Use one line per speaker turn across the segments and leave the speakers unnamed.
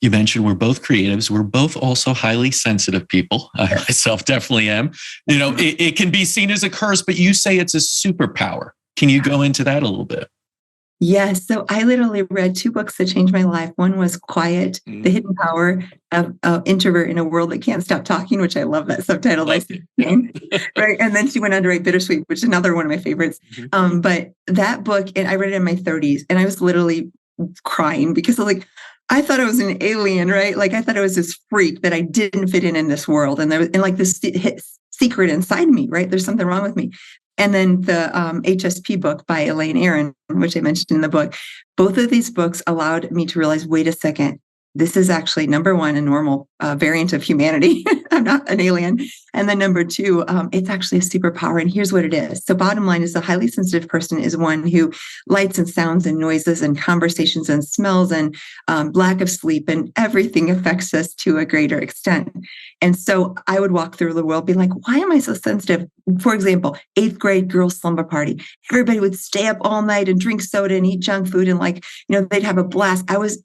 You mentioned we're both creatives. We're both also highly sensitive people. I myself definitely am. It can be seen as a curse, but you say it's a superpower. Can you go into that a little bit?
Yes. So I literally read two books that changed my life. One was Quiet, The Hidden Power of an Introvert in a World That Can't Stop Talking, which I love that subtitle. Right. And then she went on to write Bittersweet, which is another one of my favorites. But that book, and I read it in my 30s, and I was literally crying because I thought I was an alien, right? Like I thought I was this freak that I didn't fit in this world. And there was this secret inside me, right? There's something wrong with me. And then the HSP book by Elaine Aron, which I mentioned in the book, both of these books allowed me to realize, wait a second, this is actually, number one, a normal variant of humanity. I'm not an alien. And then number two, it's actually a superpower. And here's what it is. So bottom line is, a highly sensitive person is one who lights and sounds and noises and conversations and smells and lack of sleep and everything affects us to a greater extent. And so I would walk through the world being like, why am I so sensitive? For example, 8th grade girls' slumber party. Everybody would stay up all night and drink soda and eat junk food. And they'd have a blast. I was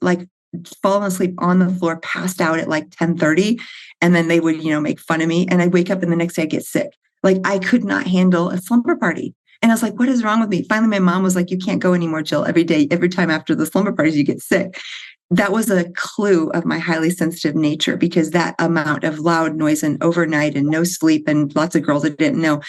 falling asleep on the floor, passed out at 10:30. And then they would, make fun of me. And I'd wake up and the next day I'd get sick. I could not handle a slumber party. And I was like, what is wrong with me? Finally, my mom was like, you can't go anymore, Jill. Every time after the slumber parties, you get sick. That was a clue of my highly sensitive nature, because that amount of loud noise and overnight and no sleep and lots of girls that didn't know,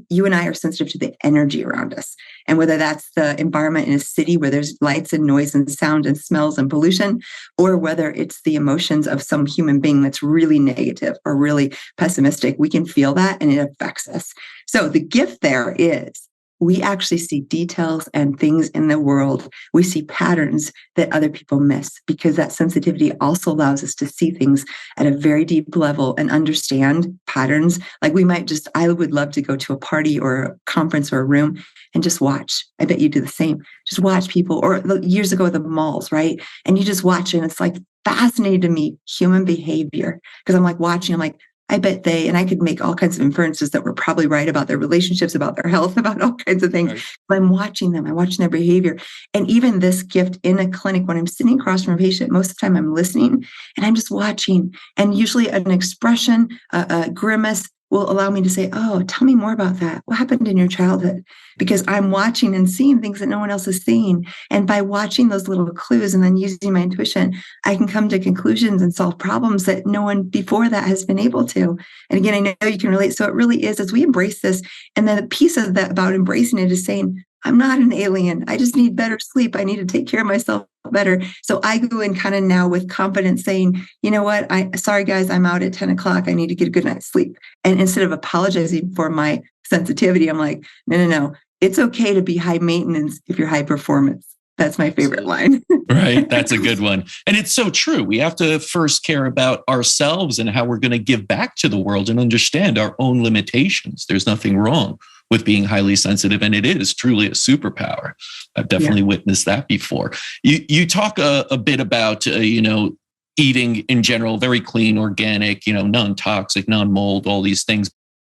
you and I are sensitive to the energy around us. And whether that's the environment in a city where there's lights and noise and sound and smells and pollution, or whether it's the emotions of some human being that's really negative or really pessimistic, we can feel that and it affects us. So the gift there is, we actually see details and things in the world. We see patterns that other people miss, because that sensitivity also allows us to see things at a very deep level and understand patterns. I would love to go to a party or a conference or a room and just watch. I bet you do the same. Just watch people, or years ago, the malls, right? And you just watch it, and it's fascinating to me, human behavior, because I'm watching, I bet and I could make all kinds of inferences that were probably right about their relationships, about their health, about all kinds of things. Right. But I'm watching them. I'm watching their behavior. And even this gift in a clinic, when I'm sitting across from a patient, most of the time I'm listening and I'm just watching. And usually an expression, a grimace will allow me to say, oh, tell me more about that. What happened in your childhood? Because I'm watching and seeing things that no one else is seeing. And by watching those little clues and then using my intuition, I can come to conclusions and solve problems that no one before that has been able to. And again, I know you can relate. So it really is, as we embrace this, and then the piece of that about embracing it is saying, I'm not an alien. I just need better sleep. I need to take care of myself better. So I go in kind of now with confidence saying, you know what? Sorry guys, I'm out at 10 o'clock. I need to get a good night's sleep. And instead of apologizing for my sensitivity, I'm like, no. It's okay to be high maintenance if you're high performance. That's my favorite line.
Right. That's a good one. And it's so true. We have to first care about ourselves and how we're going to give back to the world and understand our own limitations. There's nothing wrong with being highly sensitive, and it is truly a superpower. I've definitely witnessed that before. You talk a bit about, eating in general, very clean, organic, non-toxic, non-mold, all these things.